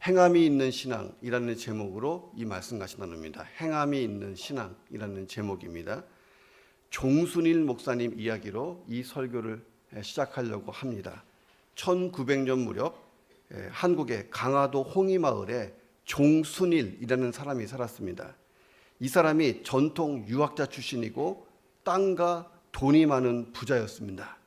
행함이 있는 신앙이라는 제목으로 이 말씀 같이 나눕니다. 행함이 있는 신앙이라는 제목입니다. 종순일 목사님 이야기로 이 설교를 시작하려고 합니다. 1900년 무렵 한국의 강화도 홍이마을에 종순일이라는 사람이 살았습니다. 이 사람이 전통 유학자 출신이고 땅과 돈이 많은 부자였습니다.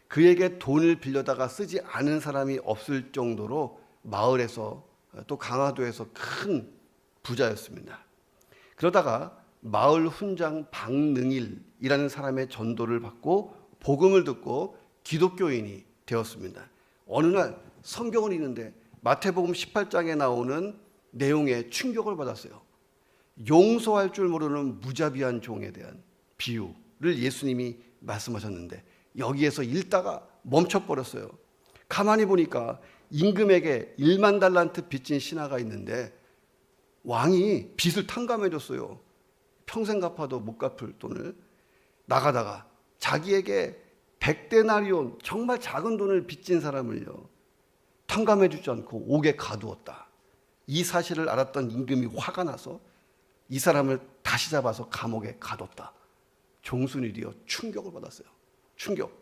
그에게 돈을 빌려다가 쓰지 않은 사람이 없을 정도로 마을에서 또 강화도에서 큰 부자였습니다. 그러다가 마을 훈장 박능일이라는 사람의 전도를 받고 복음을 듣고 기독교인이 되었습니다. 어느 날 성경을 읽는데 마태복음 18장에 나오는 내용에 충격을 받았어요. 용서할 줄 모르는 무자비한 종에 대한 비유를 예수님이 말씀하셨는데 여기에서 읽다가 멈춰버렸어요. 가만히 보니까 임금에게 1만 달란트 빚진 신하가 있는데 왕이 빚을 탕감해줬어요. 평생 갚아도 못 갚을 돈을. 나가다가 자기에게 100데나리온 정말 작은 돈을 빚진 사람을요 탕감해주지 않고 옥에 가두었다. 이 사실을 알았던 임금이 화가 나서 이 사람을 다시 잡아서 감옥에 가뒀다. 종순일이요 충격을 받았어요. 충격.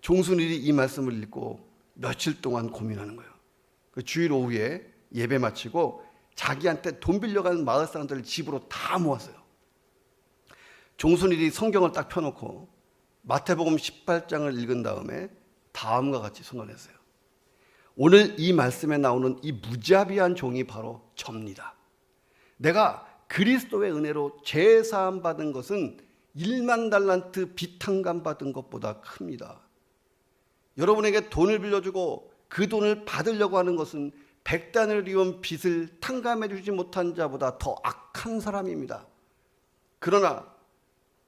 종순일이 이 말씀을 읽고 며칠 동안 고민하는 거예요. 그 주일 오후에 예배 마치고 자기한테 돈 빌려간 마을 사람들을 집으로 다 모았어요. 종순일이 성경을 딱 펴놓고 마태복음 18장을 읽은 다음에 다음과 같이 선언했어요. 오늘 이 말씀에 나오는 이 무자비한 종이 바로 접니다. 내가 그리스도의 은혜로 죄사함 받은 것은 1만 달란트 빚탕감 받은 것보다 큽니다. 여러분에게 돈을 빌려주고 그 돈을 받으려고 하는 것은 100데나리온 빚을 탕감해 주지 못한 자보다 더 악한 사람입니다. 그러나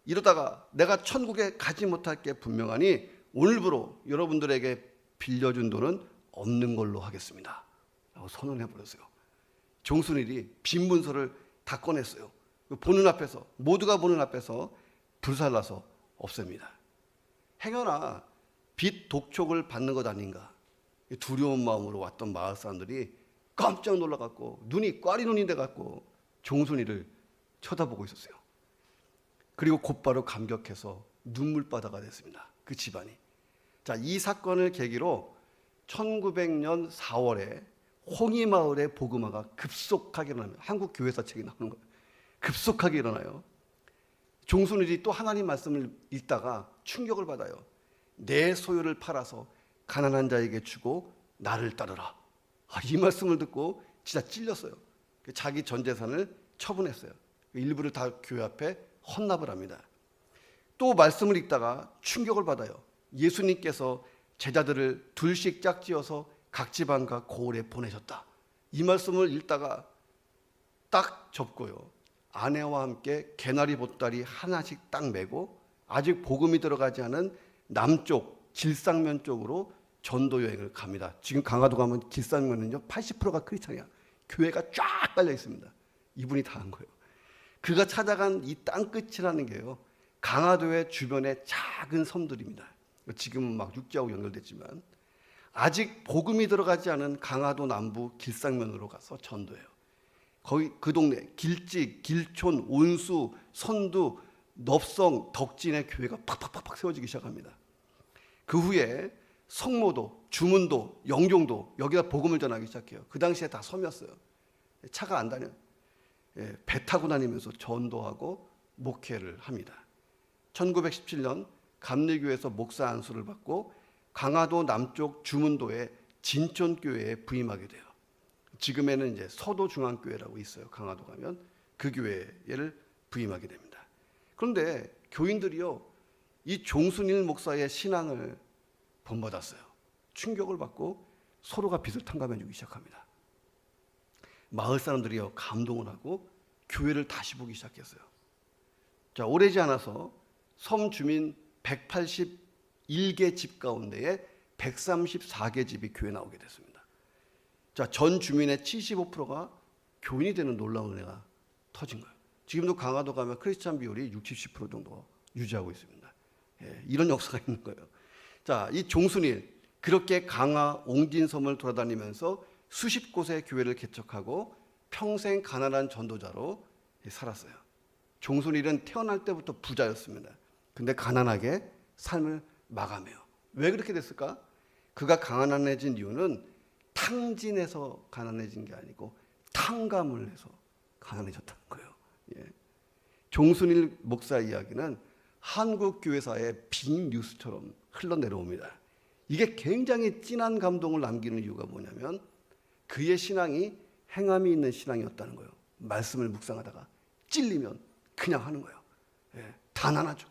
이러다가 내가 천국에 가지 못할 게 분명하니 오늘부로 여러분들에게 빌려준 돈은 없는 걸로 하겠습니다 라고 선언해 버렸어요. 종순일이 빈 문서를 다 꺼냈어요. 보는 앞에서, 모두가 보는 앞에서 불살라서 없앱니다. 행여나 빚 독촉을 받는 것 아닌가 두려운 마음으로 왔던 마을 사람들이 깜짝 놀라갖고 눈이 꽈리 눈이 돼갖고 종순이를 쳐다보고 있었어요. 그리고 곧바로 감격해서 눈물바다가 됐습니다. 그 집안이. 자, 이 사건을 계기로 1900년 4월에 홍이마을의 복음화가 급속하게 일어납니다. 한국 교회사 책이 나오는 거예요. 급속하게 일어나요. 종순일이 또 하나님 말씀을 읽다가 충격을 받아요. 내 소유를 팔아서 가난한 자에게 주고 나를 따르라. 이 말씀을 듣고 진짜 찔렸어요. 자기 전 재산을 처분했어요. 일부를 다 교회 앞에 헌납을 합니다. 또 말씀을 읽다가 충격을 받아요. 예수님께서 제자들을 둘씩 짝지어서 각 지방과 고을에 보내셨다. 이 말씀을 읽다가 딱 접고요. 아내와 함께 개나리 보따리 하나씩 딱 메고 아직 복음이 들어가지 않은 남쪽 길상면 쪽으로 전도 여행을 갑니다. 지금 강화도 가면 길상면은요 80%가 크리스찬이야. 교회가 쫙 깔려 있습니다. 이분이 다 한 거예요. 그가 찾아간 이 땅끝이라는 게요 강화도의 주변의 작은 섬들입니다. 지금은 막 육지하고 연결됐지만 아직 복음이 들어가지 않은 강화도 남부 길상면으로 가서 전도해요. 거기 그 동네 길직, 길촌, 온수, 선두, 넙성, 덕진의 교회가 팍팍팍팍 세워지기 시작합니다. 그 후에 성모도, 주문도, 영종도 여기다 복음을 전하기 시작해요. 그 당시에 다 섬이었어요. 차가 안 다녀요. 배 타고 다니면서 전도하고 목회를 합니다. 1917년 감리교에서 목사 안수를 받고 강화도 남쪽 주문도의 진촌교회에 부임하게 돼요. 지금에는 이제 서도중앙교회라고 있어요. 강화도 가면 그 교회를 부임하게 됩니다. 그런데 교인들이요 이 종순일 목사의 신앙을 본받았어요. 충격을 받고 서로가 빚을 탕감해주기 시작합니다. 마을 사람들이요 감동을 하고 교회를 다시 보기 시작했어요. 자, 오래지 않아서 섬 주민 181개 집 가운데에 134개 집이 교회 나오게 됐습니다. 자, 전 주민의 75%가 교인이 되는 놀라운 은혜가 터진 거예요. 지금도 강화도 가면 크리스찬 비율이 60, 70% 정도 유지하고 있습니다. 이런 역사가 있는 거예요. 자, 이 종순일 그렇게 강화 옹진섬을 돌아다니면서 수십 곳의 교회를 개척하고 평생 가난한 전도자로 살았어요. 종순일은 태어날 때부터 부자였습니다. 근데 가난하게 삶을 마감해요. 왜 그렇게 됐을까? 그가 가난해진 이유는 탕진해서 가난해진 게 아니고 탕감을 해서 가난해졌다는 거예요. 예. 종순일 목사 이야기는 한국 교회사의 빅뉴스처럼 흘러내려옵니다. 이게 굉장히 진한 감동을 남기는 이유가 뭐냐면 그의 신앙이 행함이 있는 신앙이었다는 거예요. 말씀을 묵상하다가 찔리면 그냥 하는 거예요. 예. 단 하나 주고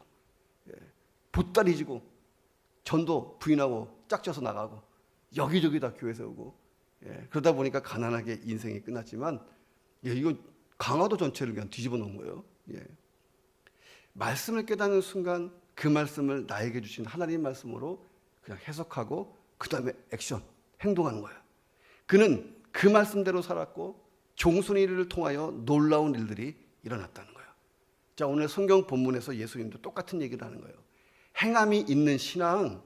보따리 지고 전도 부인하고 짝져서 나가고 여기저기 다 교회 세우고 그러다 보니까 가난하게 인생이 끝났지만 이건 강화도 전체를 그냥 뒤집어 놓은 거예요. 말씀을 깨닫는 순간 그 말씀을 나에게 주신 하나님 말씀으로 그냥 해석하고 그 다음에 액션, 행동하는 거예요. 그는 그 말씀대로 살았고 종순이를 통하여 놀라운 일들이 일어났다는 거예요. 자, 오늘 성경 본문에서 예수님도 똑같은 얘기를 하는 거예요. 행함이 있는 신앙,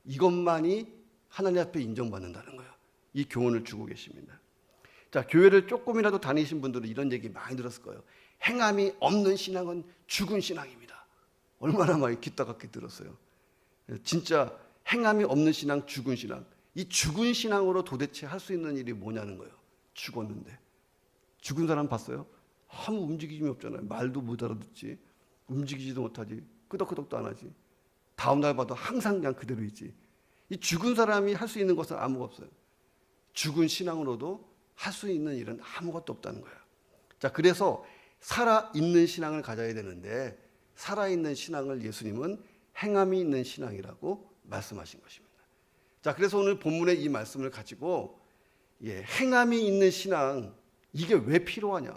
이것만이 하나님 앞에 인정받는다는 거예요. 이 교훈을 주고 계십니다. 자, 교회를 조금이라도 다니신 분들은 이런 얘기 많이 들었을 거예요. 행함이 없는 신앙은 죽은 신앙입니다. 얼마나 많이 귓다갑게 들었어요. 진짜 행함이 없는 신앙, 죽은 신앙. 이 죽은 신앙으로 도대체 할 수 있는 일이 뭐냐는 거예요. 죽었는데. 죽은 사람 봤어요? 아무 움직임이 없잖아요. 말도 못 알아듣지. 움직이지도 못하지. 끄덕끄덕도 안 하지. 다음날 봐도 항상 그냥 그대로 있지. 이 죽은 사람이 할 수 있는 것은 아무것도 없어요. 죽은 신앙으로도 할 수 있는 일은 아무것도 없다는 거예요. 자, 그래서 살아있는 신앙을 가져야 되는데 살아있는 신앙을 예수님은 행함이 있는 신앙이라고 말씀하신 것입니다. 자, 그래서 오늘 본문의 이 말씀을 가지고 행함이 있는 신앙, 이게 왜 필요하냐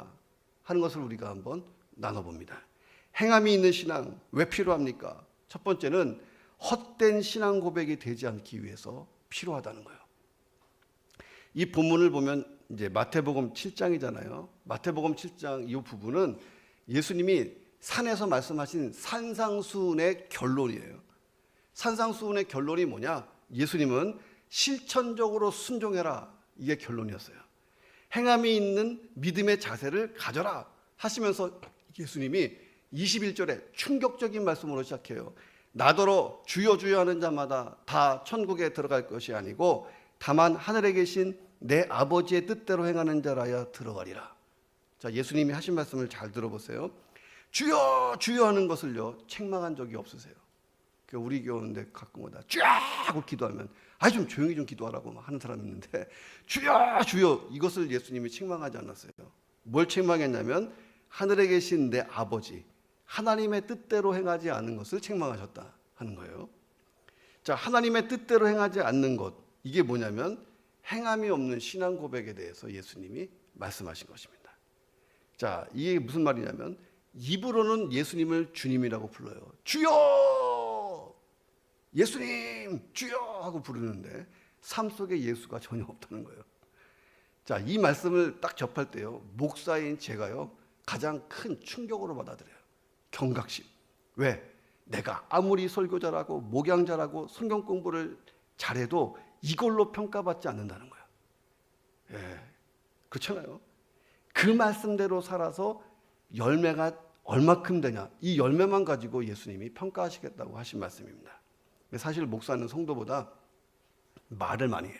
하는 것을 우리가 한번 나눠봅니다. 행함이 있는 신앙 왜 필요합니까? 첫 번째는 헛된 신앙 고백이 되지 않기 위해서 필요하다는 거예요. 이 본문을 보면 이제 마태복음 7장이잖아요. 마태복음 7장 이 부분은 예수님이 산에서 말씀하신 산상수훈의 결론이에요. 산상수훈의 결론이 뭐냐? 예수님은 실천적으로 순종해라. 이게 결론이었어요. 행함이 있는 믿음의 자세를 가져라 하시면서 예수님이 21절에 충격적인 말씀으로 시작해요. 나더러 주여 주여 하는 자마다 다 천국에 들어갈 것이 아니고 다만 하늘에 계신 내 아버지의 뜻대로 행하는 자라야 들어가리라. 자, 예수님이 하신 말씀을 잘 들어보세요. 주여 주여 하는 것을요 책망한 적이 없으세요. 우리 교회인데 가끔마다 쫙 하고 기도하면 좀 조용히 좀 기도하라고 하는 사람이 있는데 주여 주여 이것을 예수님이 책망하지 않았어요. 뭘 책망했냐면 하늘에 계신 내 아버지 하나님의 뜻대로 행하지 않는 것을 책망하셨다 하는 거예요. 자, 하나님의 뜻대로 행하지 않는 것, 이게 뭐냐면 행함이 없는 신앙 고백에 대해서 예수님이 말씀하신 것입니다. 자, 이게 무슨 말이냐면 입으로는 예수님을 주님이라고 불러요. 주여! 예수님! 주여! 하고 부르는데 삶 속에 예수가 전혀 없다는 거예요. 자, 이 말씀을 딱 접할 때요, 목사인 제가요, 가장 큰 충격으로 받아들여요. 경각심. 왜? 내가 아무리 설교자라고 목양자라고 성경 공부를 잘해도 이걸로 평가받지 않는다는 거예요. 그렇잖아요. 그 말씀대로 살아서 열매가 얼마큼 되냐, 이 열매만 가지고 예수님이 평가하시겠다고 하신 말씀입니다. 사실 목사는 성도보다 말을 많이 해.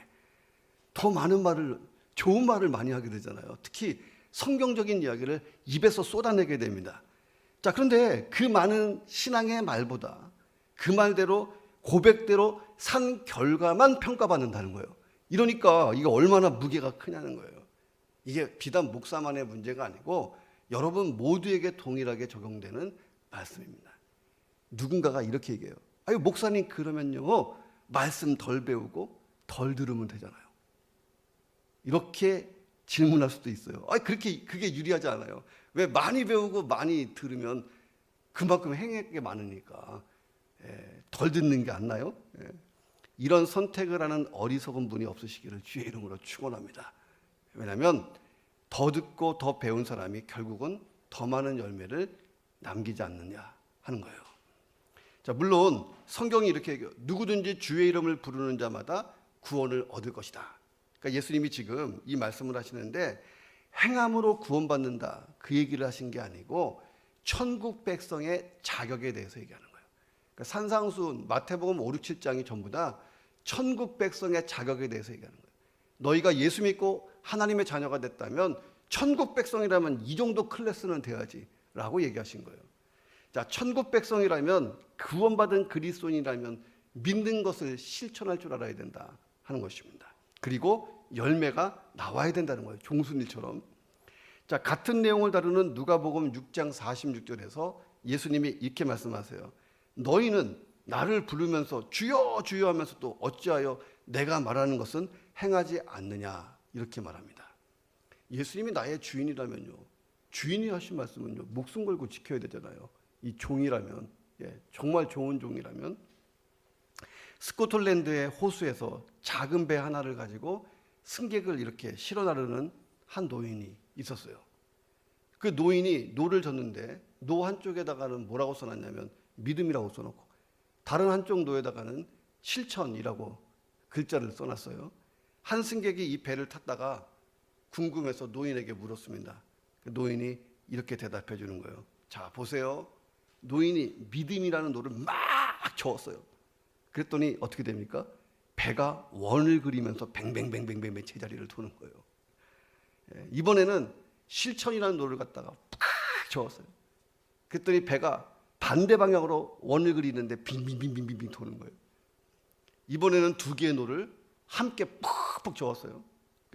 더 많은 말을, 좋은 말을 많이 하게 되잖아요. 특히 성경적인 이야기를 입에서 쏟아내게 됩니다. 자, 그런데 그 많은 신앙의 말보다 그 말대로 고백대로 산 결과만 평가받는다는 거예요. 이러니까 이게 얼마나 무게가 크냐는 거예요. 이게 비단 목사만의 문제가 아니고 여러분 모두에게 동일하게 적용되는 말씀입니다. 누군가가 이렇게 얘기해요. 목사님 그러면요 말씀 덜 배우고 덜 들으면 되잖아요. 이렇게 질문할 수도 있어요. 그게 유리하지 않아요. 왜? 많이 배우고 많이 들으면 그만큼 행할 게 많으니까 덜 듣는 게 안 나요? 이런 선택을 하는 어리석은 분이 없으시기를 주의 이름으로 축원합니다. 왜냐하면 더 듣고 더 배운 사람이 결국은 더 많은 열매를 남기지 않느냐 하는 거예요. 자, 물론 성경이 이렇게 얘기해요. 누구든지 주의 이름을 부르는 자마다 구원을 얻을 것이다. 그러니까 예수님이 지금 이 말씀을 하시는데 행함으로 구원받는다 그 얘기를 하신 게 아니고 천국 백성의 자격에 대해서 얘기하는 거예요. 그러니까 산상수훈, 마태복음 5, 6, 7장이 전부 다 천국 백성의 자격에 대해서 얘기하는 거예요. 너희가 예수 믿고 하나님의 자녀가 됐다면 천국 백성이라면 이 정도 클래스는 돼야지 라고 얘기하신 거예요. 자, 천국 백성이라면 구원받은 그리스도인이라면 믿는 것을 실천할 줄 알아야 된다 하는 것입니다. 그리고 열매가 나와야 된다는 거예요. 종순일처럼. 자, 같은 내용을 다루는 누가복음 6장 46절에서 예수님이 이렇게 말씀하세요. 너희는 나를 부르면서 주여 주여 하면서 또 어찌하여 내가 말하는 것은 행하지 않느냐 이렇게 말합니다. 예수님이 나의 주인이라면요, 주인이 하신 말씀은요 목숨 걸고 지켜야 되잖아요. 이 종이라면, 정말 좋은 종이라면. 스코틀랜드의 호수에서 작은 배 하나를 가지고 승객을 이렇게 실어 나르는 한 노인이 있었어요. 그 노인이 노를 젓는데 노 한쪽에다가는 뭐라고 써놨냐면 믿음이라고 써놓고 다른 한쪽 노에다가는 실천이라고 글자를 써놨어요. 한 승객이 이 배를 탔다가 궁금해서 노인에게 물었습니다. 그 노인이 이렇게 대답해 주는 거예요. 자, 보세요. 노인이 믿음이라는 노를 막 저었어요. 그랬더니 어떻게 됩니까? 배가 원을 그리면서 뱅뱅뱅뱅뱅 제자리를 도는 거예요. 이번에는 실천이라는 노를 갖다가 팍 저었어요. 그랬더니 배가 반대 방향으로 원을 그리는데 빙빙빙빙빙 도는 거예요. 이번에는 두 개의 노를 함께 푹푹 저었어요.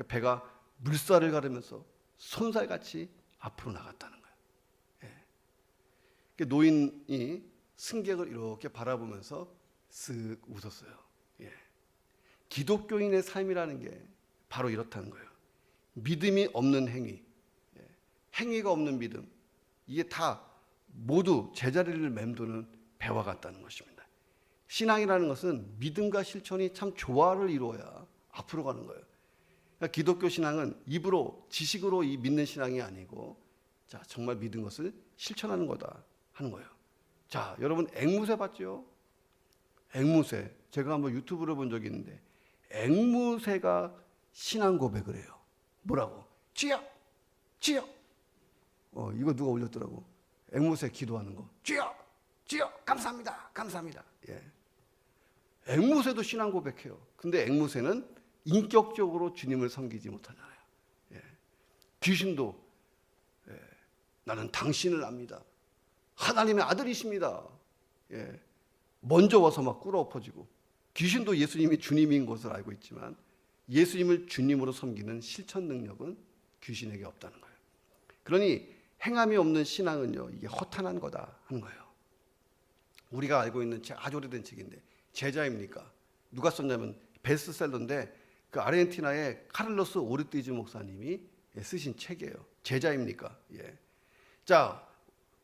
배가 물살을 가르면서 손살같이 앞으로 나갔다는 거예요. 노인이 승객을 이렇게 바라보면서 쓱 웃었어요. 기독교인의 삶이라는 게 바로 이렇다는 거예요. 믿음이 없는 행위, 행위가 없는 믿음, 이게 다 모두 제자리를 맴도는 배와 같다는 것입니다. 신앙이라는 것은 믿음과 실천이 참 조화를 이루어야 앞으로 가는 거예요. 그러니까 기독교 신앙은 입으로 지식으로 이 믿는 신앙이 아니고 자, 정말 믿은 것을 실천하는 거다 하는 거예요. 자, 여러분 앵무새 봤죠? 앵무새, 제가 한번 유튜브를 본 적이 있는데 앵무새가 신앙 고백을 해요. 뭐라고? 주여! 주여! 이거 누가 올렸더라고. 앵무새 기도하는 거. 주여! 주여! 감사합니다! 감사합니다! 앵무새도 신앙 고백해요. 근데 앵무새는 인격적으로 주님을 섬기지 못하잖아요. 귀신도 나는 당신을 압니다. 하나님의 아들이십니다. 먼저 와서 막 꿇어엎어지고, 귀신도 예수님이 주님인 것을 알고 있지만 예수님을 주님으로 섬기는 실천 능력은 귀신에게 없다는 거예요. 그러니 행함이 없는 신앙은요, 이게 허탄한 거다 하는 거예요. 우리가 알고 있는 책, 아주 오래된 책인데 제자입니까? 누가 썼냐면 베스트셀러인데 그 아르헨티나의 카를로스 오르티즈 목사님이 쓰신 책이에요. 제자입니까? 자,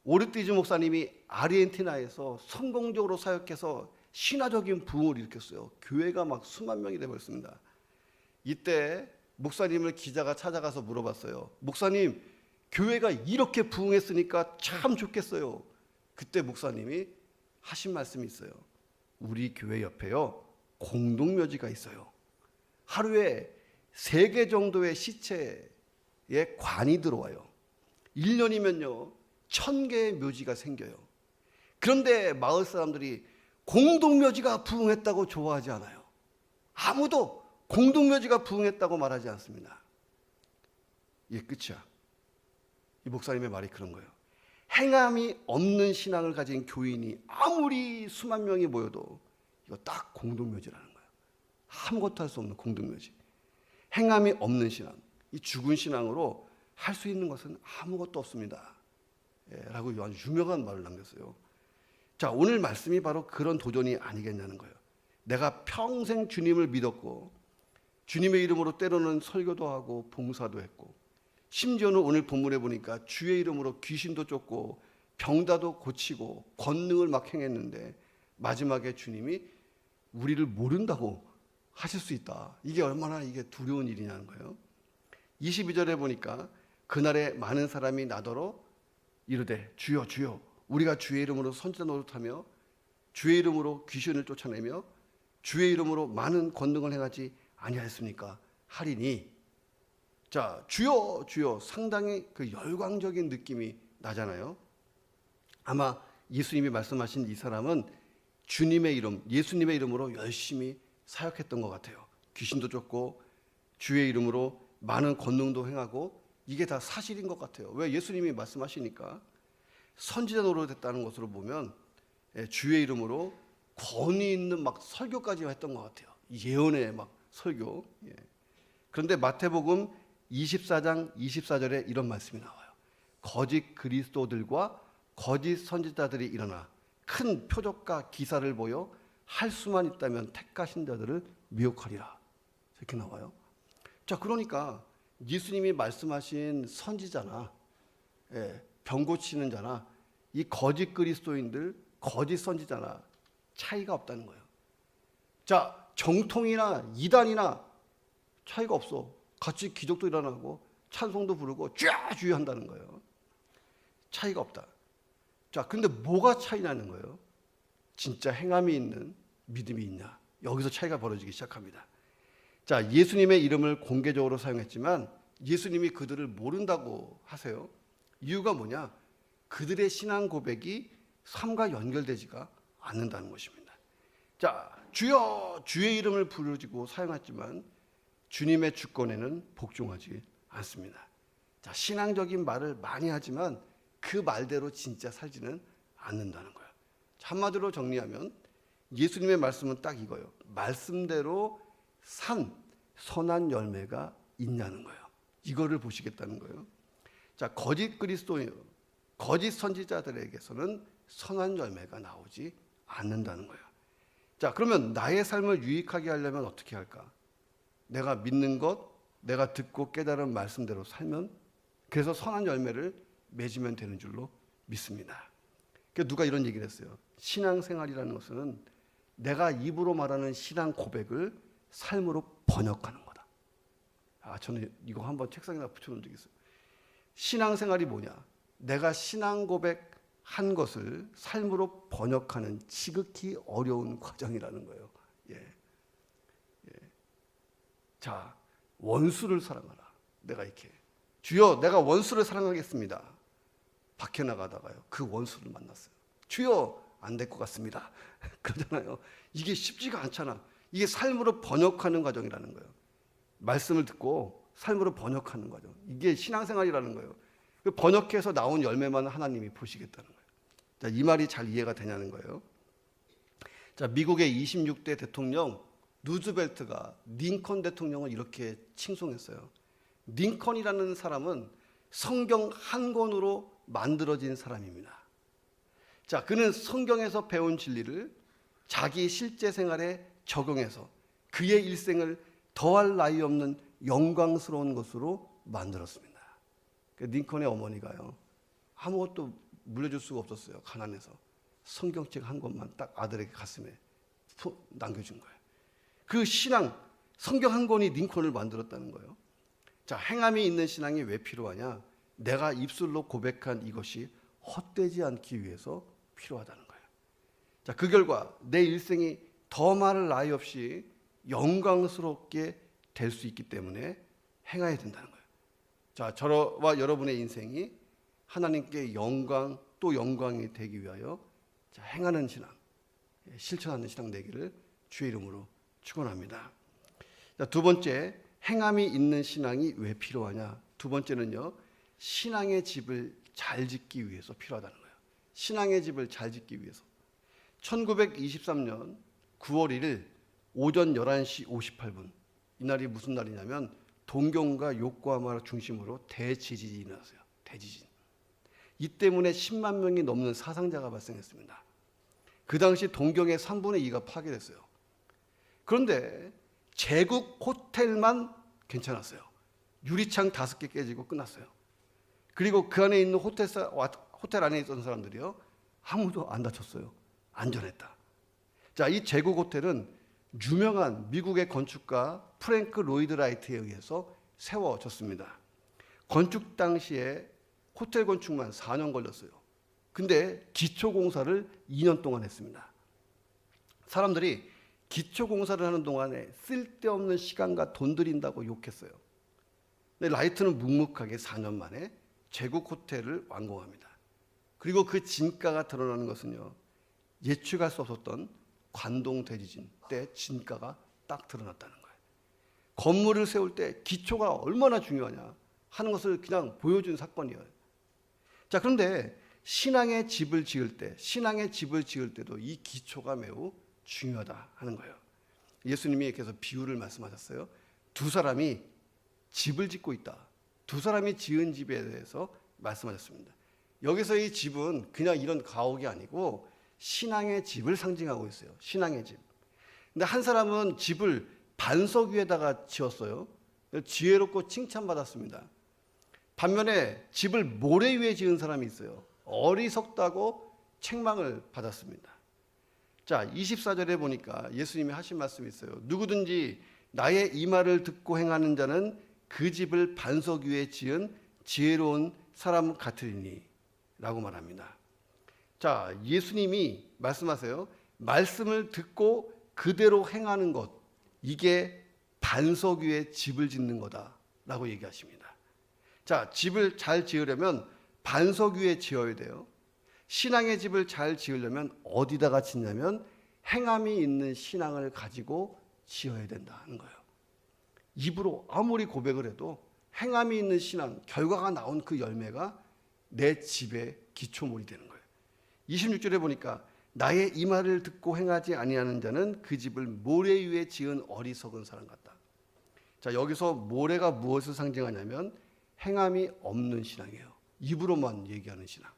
오르티즈 목사님이 아르헨티나에서 성공적으로 사역해서 신화적인 부흥을 일으켰어요. 교회가 막 수만 명이 되어버렸습니다. 이때 목사님을 기자가 찾아가서 물어봤어요. 목사님, 교회가 이렇게 부흥했으니까 참 좋겠어요. 그때 목사님이 하신 말씀이 있어요. 우리 교회 옆에요, 공동묘지가 있어요. 하루에 3개 정도의 시체에 관이 들어와요. 1년이면요 1000개의 묘지가 생겨요. 그런데 마을 사람들이 공동묘지가 부흥했다고 좋아하지 않아요. 아무도 공동묘지가 부흥했다고 말하지 않습니다. 이게 끝이야. 이 목사님의 말이 그런 거예요. 행함이 없는 신앙을 가진 교인이 아무리 수만 명이 모여도 이거 딱 공동묘지라는 거예요. 아무것도 할 수 없는 공동묘지. 행함이 없는 신앙, 이 죽은 신앙으로 할 수 있는 것은 아무것도 없습니다. 라고 아주 유명한 말을 남겼어요. 자, 오늘 말씀이 바로 그런 도전이 아니겠냐는 거예요. 내가 평생 주님을 믿었고 주님의 이름으로 때로는 설교도 하고 봉사도 했고, 심지어는 오늘 본문에 보니까 주의 이름으로 귀신도 쫓고 병다도 고치고 권능을 막 행했는데 마지막에 주님이 우리를 모른다고 하실 수 있다. 이게 얼마나 이게 두려운 일이냐는 거예요. 22절에 보니까 그날에 많은 사람이 나더러 이르되 주여 주여 우리가 주의 이름으로 선지자 노릇하며 주의 이름으로 귀신을 쫓아내며 주의 이름으로 많은 권능을 행하지 아니하였습니까? 하리니. 자, 주여 주여, 상당히 그 열광적인 느낌이 나잖아요. 아마 예수님이 말씀하신 이 사람은 주님의 이름, 예수님의 이름으로 열심히 사역했던 것 같아요. 귀신도 쫓고 주의 이름으로 많은 권능도 행하고, 이게 다 사실인 것 같아요. 왜? 예수님이 말씀하시니까. 선지자 노릇했다는 것으로 보면 주의 이름으로 권위 있는 막 설교까지 했던 것 같아요. 예언의 막 설교. 그런데 마태복음 24장 24절에 이런 말씀이 나와요. 거짓 그리스도들과 거짓 선지자들이 일어나 큰 표적과 기사를 보여 할 수만 있다면 택하신 자들을 미혹하리라. 이렇게 나와요. 자, 그러니까 예수님이 말씀하신 선지자나 병 고치는 자나 이 거짓 그리스도인들, 거짓 선지자나 차이가 없다는 거예요. 자, 정통이나 이단이나 차이가 없어. 같이 기적도 일어나고 찬송도 부르고 쫙 주의한다는 거예요. 차이가 없다. 자, 근데 뭐가 차이 나는 거예요? 진짜 행함이 있는 믿음이 있냐? 여기서 차이가 벌어지기 시작합니다. 자, 예수님의 이름을 공개적으로 사용했지만 예수님이 그들을 모른다고 하세요. 이유가 뭐냐? 그들의 신앙 고백이 삶과 연결되지가 않는다는 것입니다. 자, 주여 주의 이름을 부르짖고 사용했지만 주님의 주권에는 복종하지 않습니다. 자, 신앙적인 말을 많이 하지만 그 말대로 진짜 살지는 않는다는 거예요. 한마디로 정리하면 예수님의 말씀은 딱 이거예요. 말씀대로 산 선한 열매가 있냐는 거예요. 이거를 보시겠다는 거예요. 자, 거짓 그리스도인, 거짓 선지자들에게서는 선한 열매가 나오지 않는다는 거예요. 자, 그러면 나의 삶을 유익하게 하려면 어떻게 할까? 내가 믿는 것, 내가 듣고 깨달은 말씀대로 살면, 그래서 선한 열매를 맺으면 되는 줄로 믿습니다. 그러니까 누가 이런 얘기를 했어요. 신앙생활이라는 것은 내가 입으로 말하는 신앙 고백을 삶으로 번역하는 거다. 저는 이거 한번 책상에다 붙여놓은 적이 있어요. 신앙생활이 뭐냐? 내가 신앙 고백한 것을 삶으로 번역하는 지극히 어려운 과정이라는 거예요. 자, 원수를 사랑하라. 내가 이렇게 주여 내가 원수를 사랑하겠습니다. 밖에 나가다가요 그 원수를 만났어요. 주여 안 될 것 같습니다. 그러잖아요. 이게 쉽지가 않잖아. 이게 삶으로 번역하는 과정이라는 거예요. 말씀을 듣고 삶으로 번역하는 과정. 이게 신앙생활이라는 거예요. 번역해서 나온 열매만 하나님이 보시겠다는 거예요. 자, 이 말이 잘 이해가 되냐는 거예요. 자, 미국의 26대 대통령 루즈벨트가 링컨 대통령을 이렇게 칭송했어요. 링컨이라는 사람은 성경 한 권으로 만들어진 사람입니다. 자, 그는 성경에서 배운 진리를 자기 실제 생활에 적용해서 그의 일생을 더할 나위 없는 영광스러운 것으로 만들었습니다. 링컨의 어머니가요 아무것도 물려줄 수가 없었어요. 가난해서 성경책 한 권만 딱 아들에게 가슴에 남겨준 거예요. 그 신앙, 성경 한 권이 링컨을 만들었다는 거예요. 자, 행함이 있는 신앙이 왜 필요하냐? 내가 입술로 고백한 이것이 헛되지 않기 위해서 필요하다는 거예요. 자, 그 결과 내 일생이 더 말할 나위 없이 영광스럽게 될 수 있기 때문에 행해야 된다는 거예요. 자, 저와 여러분의 인생이 하나님께 영광 또 영광이 되기 위하여 자, 행하는 신앙, 실천하는 신앙 되기를 주의 이름으로 축원합니다. 자, 두 번째, 행함이 있는 신앙이 왜 필요하냐? 두 번째는요, 신앙의 집을 잘 짓기 위해서 필요하다는 거예요. 신앙의 집을 잘 짓기 위해서. 1923년 9월 1일 오전 11시 58분, 이날이 무슨 날이냐면 동경과 요코하마를 중심으로 대지진이 일어났어요. 대지진. 이 때문에 10만 명이 넘는 사상자가 발생했습니다. 그 당시 동경의 3분의 2가 파괴됐어요. 그런데 제국 호텔만 괜찮았어요. 유리창 5개 깨지고 끝났어요. 그리고 그 안에 있는 호텔 안에 있던 사람들이요 아무도 안 다쳤어요. 안전했다. 자, 이 제국 호텔은 유명한 미국의 건축가 프랭크 로이드 라이트에 의해서 세워졌습니다. 건축 당시에 호텔 건축만 4년 걸렸어요. 근데 기초 공사를 2년 동안 했습니다. 사람들이 기초 공사를 하는 동안에 쓸데없는 시간과 돈 들인다고 욕했어요. 근데 라이트는 묵묵하게 4년 만에 제국 호텔을 완공합니다. 그리고 그 진가가 드러나는 것은요, 예측할 수 없었던 관동 대지진 때 진가가 딱 드러났다는 거예요. 건물을 세울 때 기초가 얼마나 중요하냐 하는 것을 그냥 보여준 사건이에요. 자, 그런데 신앙의 집을 지을 때도 이 기초가 매우 중요하다 하는 거예요. 예수님이 그래서 비유를 말씀하셨어요. 두 사람이 집을 짓고 있다. 두 사람이 지은 집에 대해서 말씀하셨습니다. 여기서 이 집은 그냥 이런 가옥이 아니고 신앙의 집을 상징하고 있어요. 신앙의 집. 근데 한 사람은 집을 반석 위에다가 지었어요. 지혜롭고 칭찬받았습니다. 반면에 집을 모래 위에 지은 사람이 있어요. 어리석다고 책망을 받았습니다. 자, 24절에 보니까 예수님이 하신 말씀이 있어요. 누구든지 나의 이 말을 듣고 행하는 자는 그 집을 반석 위에 지은 지혜로운 사람 같으리니 라고 말합니다. 자, 예수님이 말씀하세요. 말씀을 듣고 그대로 행하는 것, 이게 반석 위에 집을 짓는 거다라고 얘기하십니다. 자, 집을 잘 지으려면 반석 위에 지어야 돼요. 신앙의 집을 잘 지으려면 어디다가 짓냐면 행함이 있는 신앙을 가지고 지어야 된다는 거예요. 입으로 아무리 고백을 해도 행함이 있는 신앙, 결과가 나온 그 열매가 내 집의 기초물이 되는 거예요. 26절에 보니까 나의 이 말을 듣고 행하지 아니하는 자는 그 집을 모래 위에 지은 어리석은 사람 같다. 자, 여기서 모래가 무엇을 상징하냐면 행함이 없는 신앙이에요. 입으로만 얘기하는 신앙.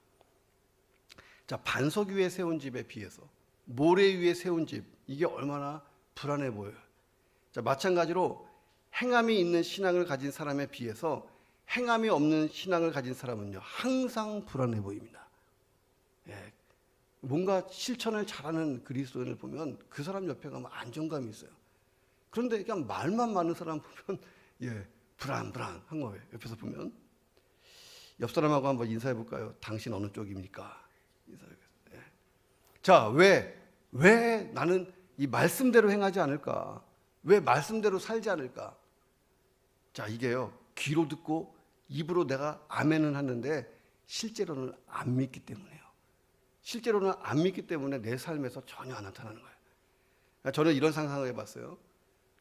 자, 반석 위에 세운 집에 비해서 모래 위에 세운 집, 이게 얼마나 불안해 보여요. 자, 마찬가지로 행함이 있는 신앙을 가진 사람에 비해서 행함이 없는 신앙을 가진 사람은요, 항상 불안해 보입니다. 예, 뭔가 실천을 잘하는 그리스도인을 보면 그 사람 옆에 가면 안정감이 있어요. 그런데 그냥 말만 많은 사람 보면 불안한 거예요. 옆에서 보면. 옆 사람하고 한번 인사해 볼까요? 당신 어느 쪽입니까? 인사해보겠습니다. 자, 왜 나는 이 말씀대로 행하지 않을까? 왜 말씀대로 살지 않을까? 자, 이게요, 귀로 듣고 입으로 내가 아멘은 하는데 실제로는 안 믿기 때문에요. 실제로는 안 믿기 때문에 내 삶에서 전혀 안 나타나는 거예요. 저는 이런 상상을 해봤어요.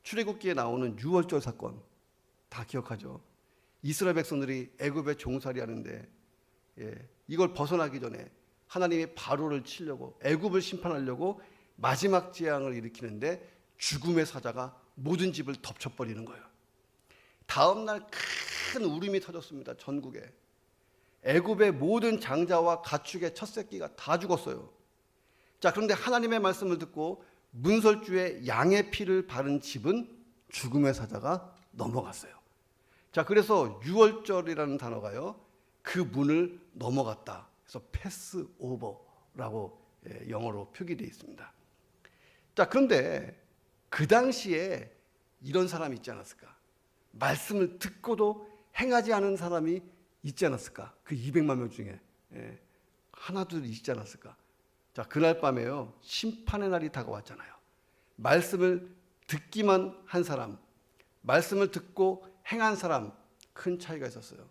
출애굽기에 나오는 유월절 사건 다 기억하죠? 이스라엘 백성들이 애굽에 종살이 하는데 이걸 벗어나기 전에 하나님이 바로를 치려고, 애굽을 심판하려고 마지막 재앙을 일으키는데 죽음의 사자가 모든 집을 덮쳐버리는 거예요. 다음 날 큰 울음이 터졌습니다. 전국에. 애굽의 모든 장자와 가축의 첫 새끼가 다 죽었어요. 자, 그런데 하나님의 말씀을 듣고 문설주에 양의 피를 바른 집은 죽음의 사자가 넘어갔어요. 자, 그래서 유월절이라는 단어가요, 그 문을 넘어갔다. 그래서 패스 오버라고 영어로 표기되어 있습니다. 자, 그런데 그 당시에 이런 사람이 있지 않았을까? 말씀을 듣고도 행하지 않은 사람이 있지 않았을까? 그 200만 명 중에 하나둘 있지 않았을까? 자, 그날 밤에요, 심판의 날이 다가왔잖아요. 말씀을 듣기만 한 사람, 말씀을 듣고 행한 사람, 큰 차이가 있었어요.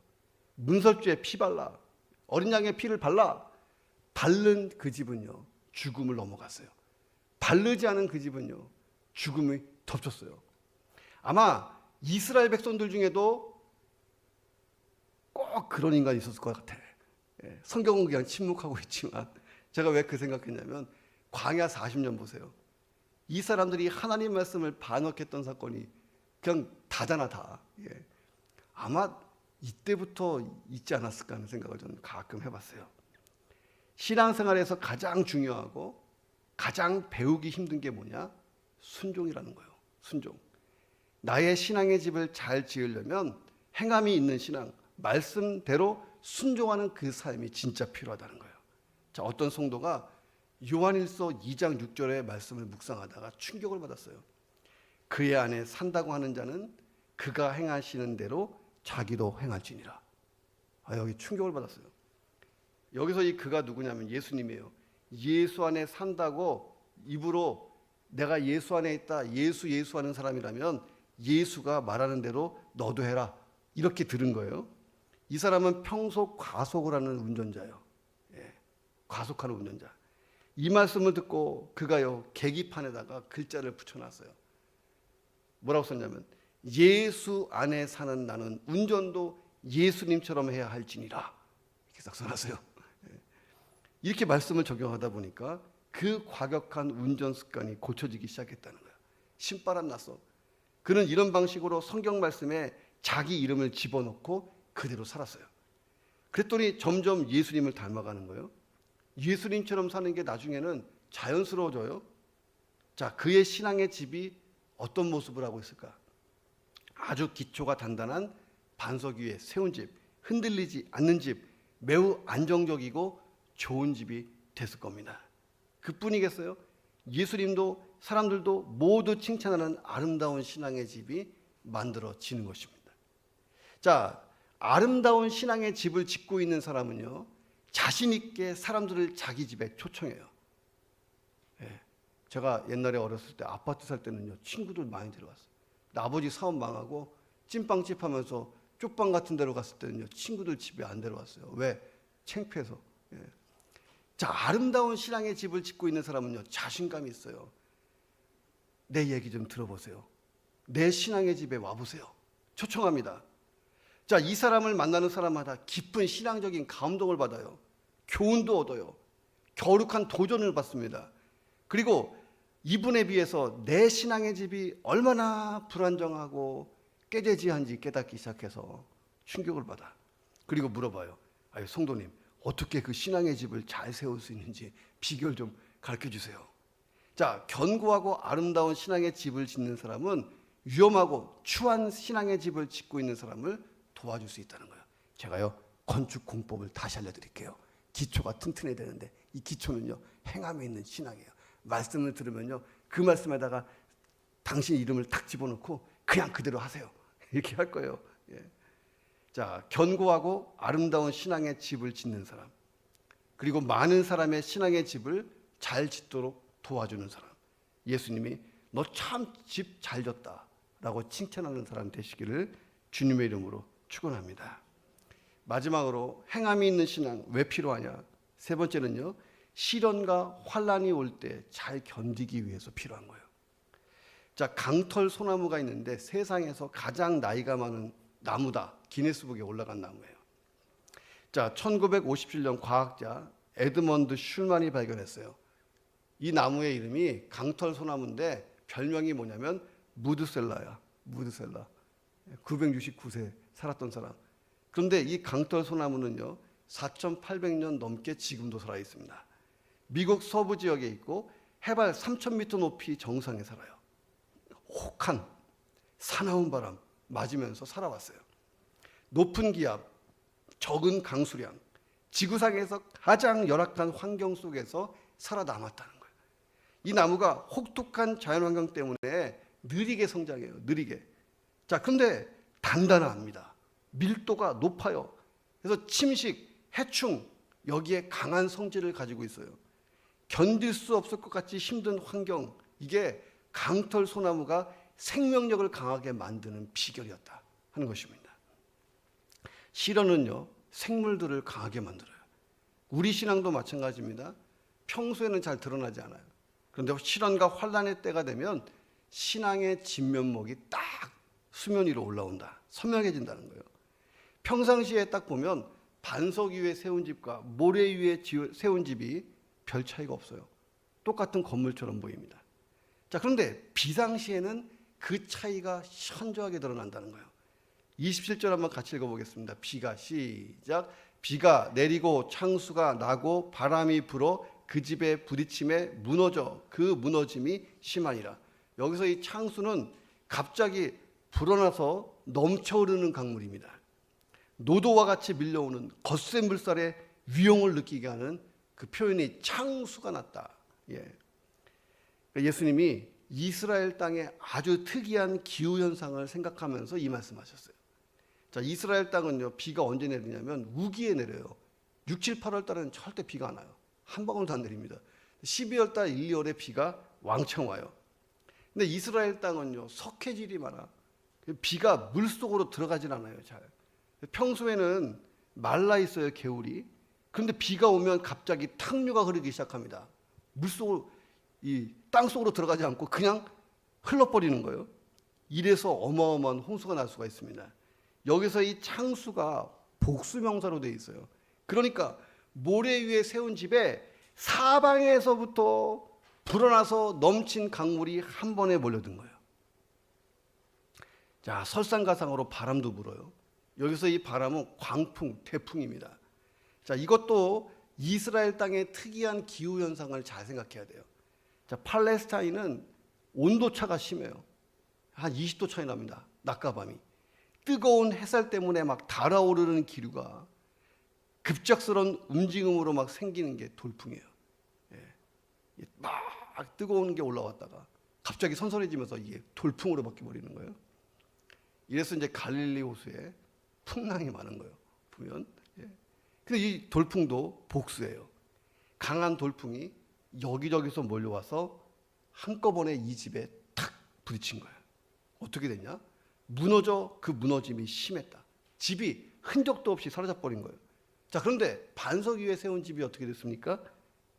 문설주에 피 발라, 어린 양의 피를 발라, 바른 그 집은요, 죽음을 넘어갔어요. 바르지 않은 그 집은요, 죽음이 덮쳤어요. 아마 이스라엘 백성들 중에도 꼭 그런 인간이 있었을 것 같아. 성경은 그냥 침묵하고 있지만 제가 왜 그 생각했냐면 광야 40년 보세요. 이 사람들이 하나님 말씀을 반역했던 사건이 그냥 다잖아, 다. 아마 이때부터 있지 않았을까 하는 생각을 저는 가끔 해봤어요. 신앙생활에서 가장 중요하고 가장 배우기 힘든 게 뭐냐? 순종이라는 거예요. 순종. 나의 신앙의 집을 잘 지으려면 행함이 있는 신앙, 말씀대로 순종하는 그 삶이 진짜 필요하다는 거예요. 자, 어떤 성도가 요한일서 2장 6절의 말씀을 묵상하다가 충격을 받았어요. 그의 안에 산다고 하는 자는 그가 행하시는 대로 자기도 행할지니라. 여기 충격을 받았어요. 여기서 이 그가 누구냐면 예수님이에요. 예수 안에 산다고 입으로 내가 예수 안에 있다, 예수 하는 사람이라면 예수가 말하는 대로 너도 해라, 이렇게 들은 거예요. 이 사람은 평소 과속을 하는 운전자예요. 예, 과속하는 운전자. 이 말씀을 듣고 그가요, 계기판에다가 글자를 붙여놨어요. 뭐라고 썼냐면, 예수 안에 사는 나는 운전도 예수님처럼 해야 할지니라, 이렇게 딱 써놨어요. 이렇게 말씀을 적용하다 보니까 그 과격한 운전 습관이 고쳐지기 시작했다는 거예요. 신바람 났어. 그는 이런 방식으로 성경 말씀에 자기 이름을 집어넣고 그대로 살았어요. 그랬더니 점점 예수님을 닮아가는 거예요. 예수님처럼 사는 게 나중에는 자연스러워져요. 자, 그의 신앙의 집이 어떤 모습을 하고 있을까? 아주 기초가 단단한 반석 위에 세운 집, 흔들리지 않는 집, 매우 안정적이고 좋은 집이 됐을 겁니다. 그뿐이겠어요? 예수님도 사람들도 모두 칭찬하는 아름다운 신앙의 집이 만들어지는 것입니다. 자, 아름다운 신앙의 집을 짓고 있는 사람은요, 자신 있게 사람들을 자기 집에 초청해요. 예, 제가 옛날에 어렸을 때 아파트 살 때는요, 친구들 많이 데려갔어요. 아버지 사업 망하고 찐빵집 하면서 쪽방 같은 데로 갔을 때는요, 친구들 집에 안 데려왔어요. 왜? 창피해서. 예. 자, 아름다운 신앙의 집을 짓고 있는 사람은요, 자신감이 있어요. 내 얘기 좀 들어보세요. 내 신앙의 집에 와보세요. 초청합니다. 자, 이 사람을 만나는 사람마다 깊은 신앙적인 감동을 받아요. 교훈도 얻어요. 거룩한 도전을 받습니다. 그리고 이분에 비해서 내 신앙의 집이 얼마나 불안정하고 깨재지한지 깨닫기 시작해서 충격을 받아. 그리고 물어봐요. 아유, 성도님, 어떻게 그 신앙의 집을 잘 세울 수 있는지 비결 좀 가르쳐 주세요. 자, 견고하고 아름다운 신앙의 집을 짓는 사람은 위험하고 추한 신앙의 집을 짓고 있는 사람을 도와줄 수 있다는 거예요. 제가요, 건축 공법을 다시 알려드릴게요. 기초가 튼튼해야 되는데 이 기초는요, 행함에 있는 신앙이에요. 말씀을 들으면요, 그 말씀에다가 당신 이름을 탁 집어넣고 그냥 그대로 하세요. 이렇게 할 거예요. 예. 자, 견고하고 아름다운 신앙의 집을 짓는 사람, 그리고 많은 사람의 신앙의 집을 잘 짓도록 도와주는 사람. 예수님이 너 참 집 잘 졌다라고 칭찬하는 사람 되시기를 주님의 이름으로 축원합니다. 마지막으로 행함이 있는 신앙 왜 필요하냐? 세 번째는요, 시련과 환란이 올 때 잘 견디기 위해서 필요한 거예요. 자, 강털 소나무가 있는데 세상에서 가장 나이가 많은 나무다. 기네스북에 올라간 나무예요. 자, 1957년 과학자 에드먼드 슐만이 발견했어요. 이 나무의 이름이 강털 소나무인데 별명이 뭐냐면 무드셀라야. 무드셀라. 969세 살았던 사람. 그런데 이 강털 소나무는요, 4,800년 넘게 지금도 살아 있습니다. 미국 서부 지역에 있고 해발 3,000m 높이 정상에 살아요. 혹한 사나운 바람 맞으면서 살아왔어요. 높은 기압, 적은 강수량, 지구상에서 가장 열악한 환경 속에서 살아남았다는 거예요. 이 나무가 혹독한 자연환경 때문에 느리게 성장해요. 느리게. 자, 그런데 단단합니다. 밀도가 높아요. 그래서 침식, 해충, 여기에 강한 성질을 가지고 있어요. 견딜 수 없을 것 같이 힘든 환경, 이게 강털 소나무가 생명력을 강하게 만드는 비결이었다 하는 것입니다. 시련은요, 생물들을 강하게 만들어요. 우리 신앙도 마찬가지입니다. 평소에는 잘 드러나지 않아요. 그런데 시련과 환란의 때가 되면 신앙의 진면목이 딱 수면 위로 올라온다. 선명해진다는 거예요. 평상시에 딱 보면 반석 위에 세운 집과 모래 위에 세운 집이 별 차이가 없어요. 똑같은 건물처럼 보입니다. 자, 그런데 비상시에는 그 차이가 현저하게 드러난다는 거예요. 27절 한번 같이 읽어보겠습니다. 비가 시작. 비가 내리고 창수가 나고 바람이 불어 그 집에 부딪힘에 무너져 그 무너짐이 심하니라. 여기서 이 창수는 갑자기 불어나서 넘쳐흐르는 강물입니다. 노도와 같이 밀려오는 거센 물살의 위용을 느끼게 하는 그 표현이 창수가 났다. 예. 예수님이 이스라엘 땅의 아주 특이한 기후현상을 생각하면서 이 말씀하셨어요. 자, 이스라엘 땅은요, 비가 언제 내리냐면 우기에 내려요. 6, 7, 8월 달에는 절대 비가 안 와요. 한 방울도 안 내립니다. 12월 달 1, 2월에 비가 왕창 와요. 근데 이스라엘 땅은요, 석회질이 많아. 비가 물속으로 들어가진 않아요, 잘. 평소에는 말라 있어요, 개울이. 그런데 비가 오면 갑자기 탕류가 흐르기 시작합니다. 물속으로, 이 땅속으로 들어가지 않고 그냥 흘러버리는 거예요. 이래서 어마어마한 홍수가 날 수가 있습니다. 여기서 이 창수가 복수명사로 되어 있어요. 그러니까 모래 위에 세운 집에 사방에서부터 불어나서 넘친 강물이 한 번에 몰려든 거예요. 자, 설상가상으로 바람도 불어요. 여기서 이 바람은 광풍, 태풍입니다. 자, 이것도 이스라엘 땅의 특이한 기후 현상을 잘 생각해야 돼요. 자, 팔레스타인은 온도차가 심해요. 한 20도 차이 납니다. 낮과 밤이. 뜨거운 햇살 때문에 막 달아오르는 기류가 급작스러운 움직임으로 막 생기는 게 돌풍이에요. 예. 막 뜨거운 게 올라왔다가 갑자기 선선해지면서 이게 돌풍으로 바뀌어버리는 거예요. 이래서 이제 갈릴리 호수에 풍랑이 많은 거예요. 보면. 예. 근데 이 돌풍도 복수예요. 강한 돌풍이 여기저기서 몰려와서 한꺼번에 이 집에 탁 부딪힌 거예요. 어떻게 됐냐? 그 무너짐이 심했다. 집이 흔적도 없이 사라져 버린 거예요. 자, 그런데 반석 위에 세운 집이 어떻게 됐습니까?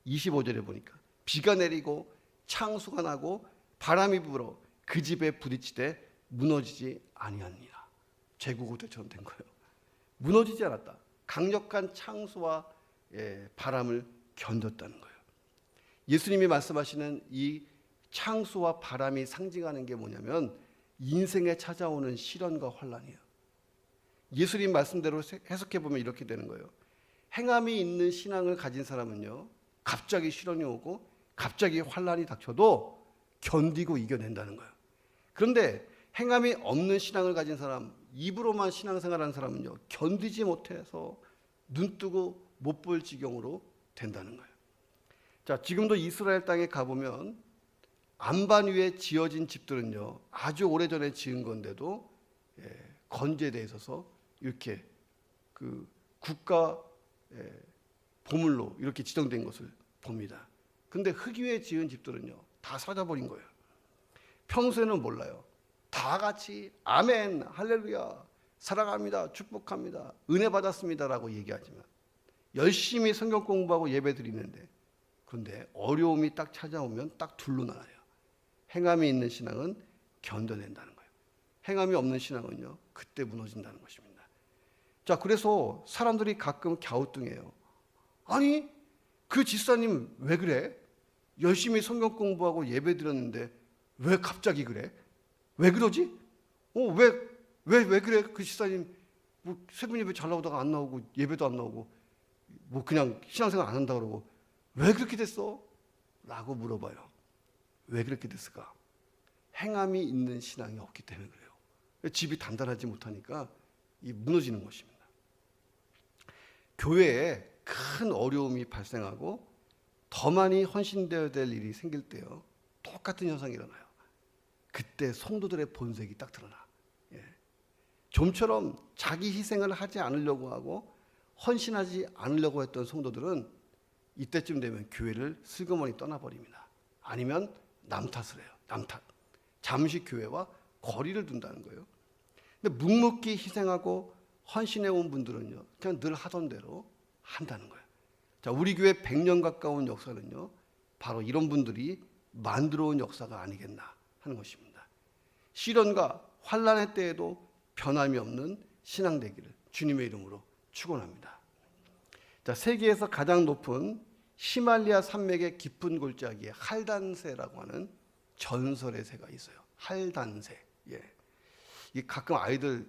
25절에 보니까 비가 내리고 창수가 나고 바람이 불어 그 집에 부딪히되 무너지지 아니하니라. 제국고대처럼 된 거예요. 무너지지 않았다. 강력한 창수와 바람을 견뎠다는 거예요. 예수님이 말씀하시는 이 창수와 바람이 상징하는 게 뭐냐면 인생에 찾아오는 시련과 환난이에요. 예수님 말씀대로 해석해 보면 이렇게 되는 거예요. 행함이 있는 신앙을 가진 사람은요, 갑자기 시련이 오고 갑자기 환난이 닥쳐도 견디고 이겨낸다는 거예요. 그런데 행함이 없는 신앙을 가진 사람, 입으로만 신앙생활하는 사람은요, 견디지 못해서 눈뜨고 못 볼 지경으로 된다는 거예요. 자, 지금도 이스라엘 땅에 가보면 안반 위에 지어진 집들은요, 아주 오래전에 지은 건데도 건재되어 있어서 이렇게 그 국가 보물로 이렇게 지정된 것을 봅니다. 근데 흙 위에 지은 집들은요, 다 사라져버린 거예요. 평소에는 몰라요. 다 같이 아멘, 할렐루야, 사랑합니다, 축복합니다, 은혜 받았습니다라고 얘기하지만 열심히 성경 공부하고 예배 드리는데, 그런데 어려움이 딱 찾아오면 딱 둘로 나눠요. 행함이 있는 신앙은 견뎌낸다는 거예요. 행함이 없는 신앙은요, 그때 무너진다는 것입니다. 자, 그래서 사람들이 가끔 갸우뚱해요. 아니, 그 집사님 왜 그래? 열심히 성경 공부하고 예배 드렸는데 왜 갑자기 그래? 왜 그러지? 왜 그래? 그 집사님 뭐 세분 예배 잘 나오다가 안 나오고 예배도 안 나오고 뭐 그냥 신앙생활 안 한다 그러고 왜 그렇게 됐어? 라고 물어봐요. 왜 그렇게 됐을까? 행함이 있는 신앙이 없기 때문에 그래요. 집이 단단하지 못하니까 무너지는 것입니다. 교회에 큰 어려움이 발생하고 더 많이 헌신되어야 될 일이 생길 때요, 똑같은 현상이 일어나요. 그때 성도들의 본색이 딱 드러나. 좀처럼 자기 희생을 하지 않으려고 하고 헌신하지 않으려고 했던 성도들은 이때쯤 되면 교회를 슬그머니 떠나버립니다. 아니면 남 탓을 해요. 남 탓. 잠시 교회와 거리를 둔다는 거예요. 근데 묵묵히 희생하고 헌신해 온 분들은요, 그냥 늘 하던 대로 한다는 거예요. 자, 우리 교회 100년 가까운 역사는요, 바로 이런 분들이 만들어 온 역사가 아니겠나 하는 것입니다. 시련과 환난의 때에도 변함이 없는 신앙 되기를 주님의 이름으로 축원합니다. 자, 세계에서 가장 높은 히말리아 산맥의 깊은 골짜기에 할단새라고 하는 전설의 새가 있어요. 할단새. 이 가끔 아이들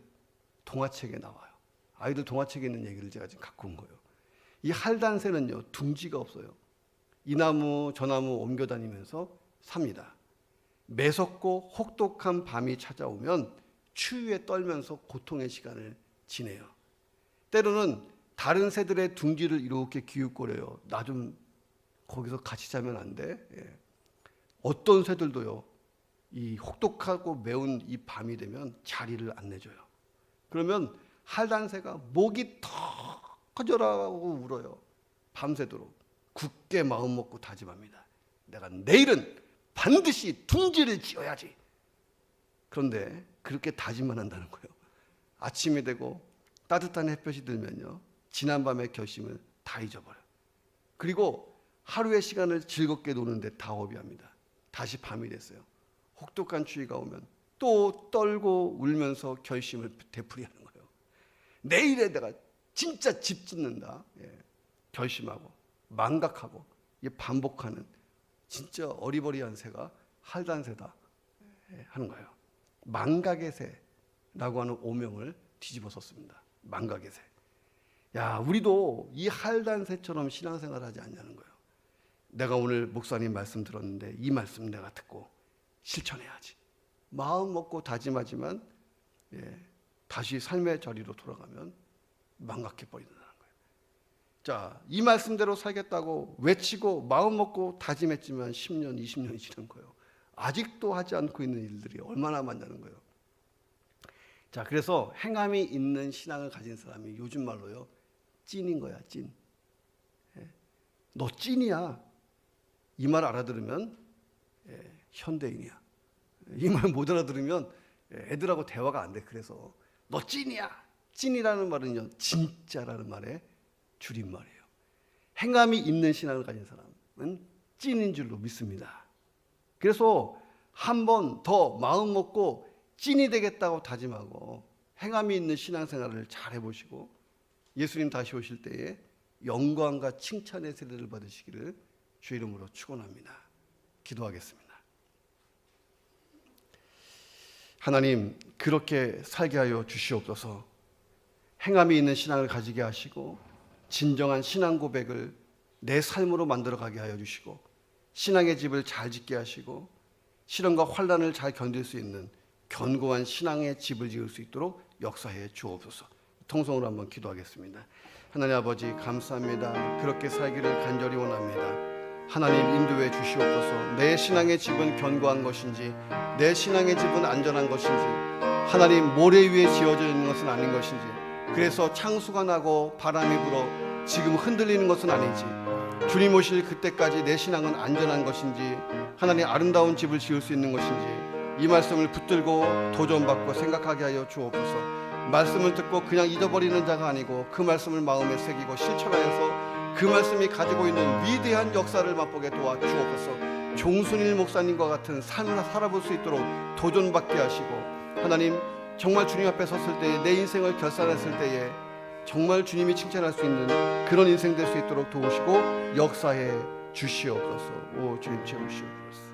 동화책에 나와요. 아이들 동화책에 있는 얘기를 제가 지금 갖고 온 거예요. 이 할단새는요, 둥지가 없어요. 이 나무 저 나무 옮겨 다니면서 삽니다. 매섭고 혹독한 밤이 찾아오면 추위에 떨면서 고통의 시간을 지내요. 때로는 다른 새들의 둥지를 이렇게 기웃거려요. 나 좀 거기서 같이 자면 안 돼? 어떤 새들도요, 이 혹독하고 매운 이 밤이 되면 자리를 안 내줘요. 그러면 할단새가 목이 터져라고 울어요. 밤새도록 굳게 마음 먹고 다짐합니다. 내가 내일은 반드시 둥지를 지어야지. 그런데 그렇게 다짐만 한다는 거예요. 아침이 되고 따뜻한 햇볕이 들면요, 지난밤의 결심을 다 잊어버려요. 그리고 하루의 시간을 즐겁게 노는데 다 허비합니다. 다시 밤이 됐어요. 혹독한 추위가 오면 또 떨고 울면서 결심을 되풀이하는 거예요. 내일에 내가 진짜 집 짓는다, 결심하고 망각하고 반복하는 진짜 어리버리한 새가 할단새다 하는 거예요. 망각의 새라고 하는 오명을 뒤집어 썼습니다. 망각의 새. 야, 우리도 이 할단새처럼 신앙생활을 하지 않냐는 거예요. 내가 오늘 목사님 말씀 들었는데 이 말씀 내가 듣고 실천해야지. 마음 먹고 다짐하지만 다시 삶의 자리로 돌아가면 망각해 버린다는 거예요. 자, 이 말씀대로 살겠다고 외치고 마음 먹고 다짐했지만 10년, 20년이 지난 거예요. 아직도 하지 않고 있는 일들이 얼마나 많냐는 거예요. 자, 그래서 행함이 있는 신앙을 가진 사람이 요즘 말로요, 찐인 거야, 찐. 너 찐이야. 이 말 알아들으면 현대인이야. 이 말 못 알아들으면 애들하고 대화가 안 돼. 그래서 너 찐이야. 찐이라는 말은요, 진짜라는 말의 줄임말이에요. 행함이 있는 신앙을 가진 사람은 찐인 줄로 믿습니다. 그래서 한 번 더 마음 먹고 찐이 되겠다고 다짐하고 행함이 있는 신앙생활을 잘 해보시고 예수님 다시 오실 때에 영광과 칭찬의 세례를 받으시기를 주 이름으로 축원합니다. 기도하겠습니다. 하나님, 그렇게 살게 하여 주시옵소서. 행함이 있는 신앙을 가지게 하시고 진정한 신앙 고백을 내 삶으로 만들어가게 하여 주시고 신앙의 집을 잘 짓게 하시고 시련과 환난을 잘 견딜 수 있는 견고한 신앙의 집을 지을 수 있도록 역사해 주옵소서. 통성으로 한번 기도하겠습니다. 하나님 아버지, 감사합니다. 그렇게 살기를 간절히 원합니다. 하나님 인도해 주시옵소서. 내 신앙의 집은 견고한 것인지, 내 신앙의 집은 안전한 것인지, 하나님 모래 위에 지어져 있는 것은 아닌 것인지, 그래서 창수가 나고 바람이 불어 지금 흔들리는 것은 아닌지, 주님 오실 그때까지 내 신앙은 안전한 것인지, 하나님 아름다운 집을 지을 수 있는 것인지, 이 말씀을 붙들고 도전받고 생각하게 하여 주옵소서. 말씀을 듣고 그냥 잊어버리는 자가 아니고 그 말씀을 마음에 새기고 실천하여서 그 말씀이 가지고 있는 위대한 역사를 맛보게 도와주옵소서. 종순일 목사님과 같은 삶을 살아볼 수 있도록 도전받게 하시고, 하나님 정말 주님 앞에 섰을 때에, 내 인생을 결산했을 때에 정말 주님이 칭찬할 수 있는 그런 인생 될 수 있도록 도우시고 역사해 주시옵소서. 오 주님 채우시옵소서.